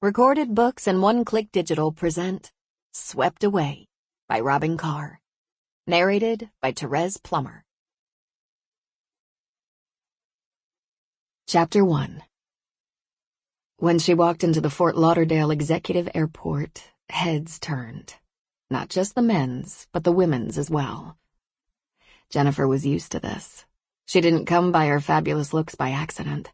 Recorded Books and One Click Digital present Swept Away by Robyn Carr. Narrated by Thérèse Plummer. Chapter 1. When she walked into the Fort Lauderdale Executive Airport, heads turned. Not just the men's, but the women's as well. Jennifer was used to this. She didn't come by her fabulous looks by accident.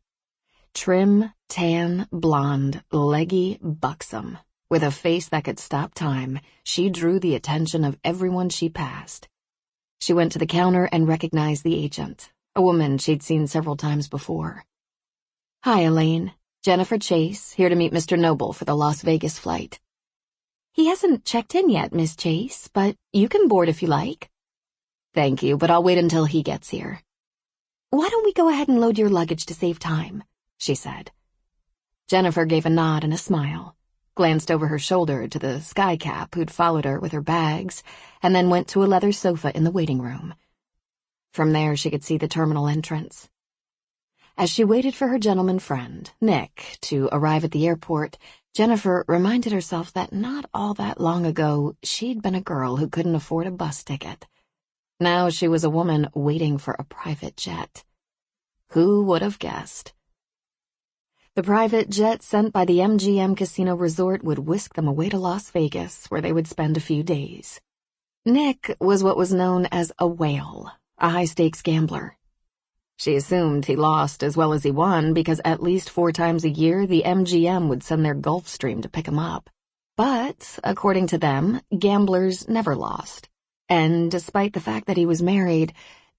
Trim, tan, blonde, leggy, buxom. With a face that could stop time, she drew the attention of everyone she passed. She went to the counter and recognized the agent, a woman she'd seen several times before. "Hi, Elaine. Jennifer Chaise, here to meet Mr. Noble for the Las Vegas flight." "He hasn't checked in yet, Miss Chaise, but you can board if you like." "Thank you, but I'll wait until he gets here." "Why don't we go ahead and load your luggage to save time?" she said. Jennifer gave a nod and a smile, glanced over her shoulder to the skycap who'd followed her with her bags, and then went to a leather sofa in the waiting room. From there she could see the terminal entrance. As she waited for her gentleman friend, Nick, to arrive at the airport, Jennifer reminded herself that not all that long ago she'd been a girl who couldn't afford a bus ticket. Now she was a woman waiting for a private jet. Who would have guessed? The private jet sent by the MGM Casino Resort would whisk them away to Las Vegas, where they would spend a few days. Nick was what was known as a whale, a high-stakes gambler. She assumed he lost as well as he won because at least 4 times a year the MGM would send their Gulfstream to pick him up. But, according to them, gamblers never lost. And despite the fact that he was married,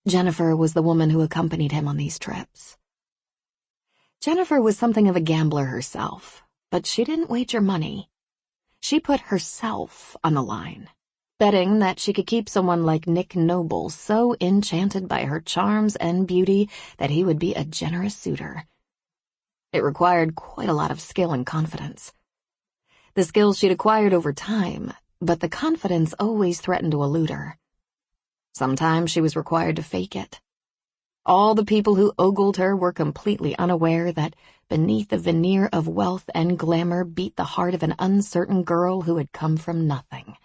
Jennifer was the woman who accompanied him on these trips. Jennifer was something of a gambler herself, but she didn't wager money. She put herself on the line, betting that she could keep someone like Nick Noble so enchanted by her charms and beauty that he would be a generous suitor. It required quite a lot of skill and confidence. The skills she'd acquired over time, but the confidence always threatened to elude her. Sometimes she was required to fake it. All the people who ogled her were completely unaware that beneath the veneer of wealth and glamour beat the heart of an uncertain girl who had come from nothing.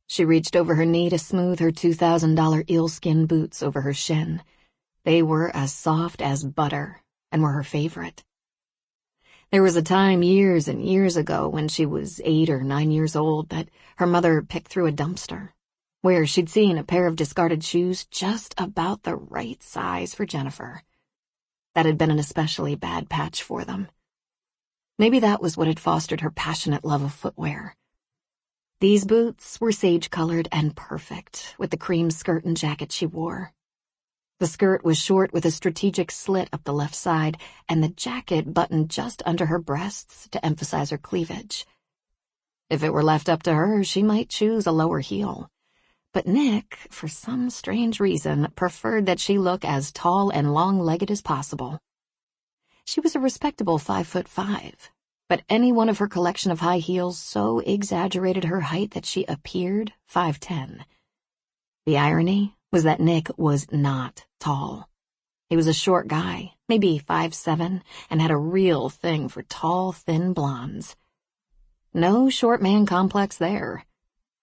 She reached over her knee to smooth her $2,000 eelskin boots over her shin. They were as soft as butter and were her favorite. There was a time years and years ago when she was 8 or 9 years old that her mother picked through a dumpster, where she'd seen a pair of discarded shoes just about the right size for Jennifer. That had been an especially bad patch for them. Maybe that was what had fostered her passionate love of footwear. These boots were sage-colored and perfect with the cream skirt and jacket she wore. The skirt was short with a strategic slit up the left side, and the jacket buttoned just under her breasts to emphasize her cleavage. If it were left up to her, she might choose a lower heel. But Nick, for some strange reason, preferred that she look as tall and long-legged as possible. She was a respectable 5'5", but any one of her collection of high heels so exaggerated her height that she appeared 5'10". The irony was that Nick was not tall. He was a short guy, maybe 5'7", and had a real thing for tall, thin blondes. No short man complex there.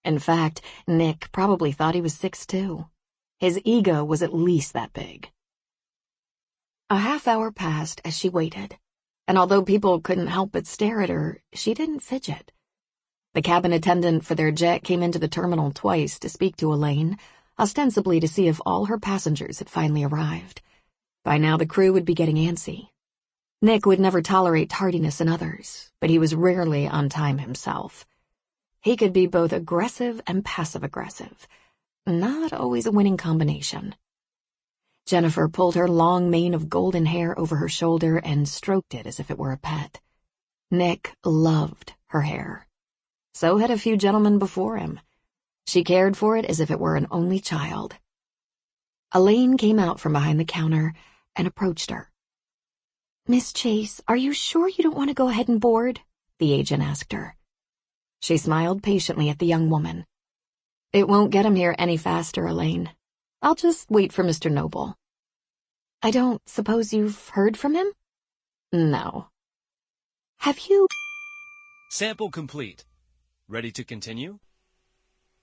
In fact, Nick probably thought he was 6'2". His ego was at least that big. A half-hour passed as she waited, and although people couldn't help but stare at her, she didn't fidget. The cabin attendant for their jet came into the terminal twice to speak to Elaine, ostensibly to see if all her passengers had finally arrived. By now the crew would be getting antsy. Nick would never tolerate tardiness in others, but he was rarely on time himself. He could be both aggressive and passive-aggressive, not always a winning combination. Jennifer pulled her long mane of golden hair over her shoulder and stroked it as if it were a pet. Nick loved her hair. So had a few gentlemen before him. She cared for it as if it were an only child. Elaine came out from behind the counter and approached her. "Miss Chaise, are you sure you don't want to go ahead and board?" the agent asked her. She smiled patiently at the young woman. "It won't get him here any faster, Elaine. I'll just wait for Mr. Noble." "I don't suppose you've heard from him?" "No." "Have you Sample complete. Ready to continue?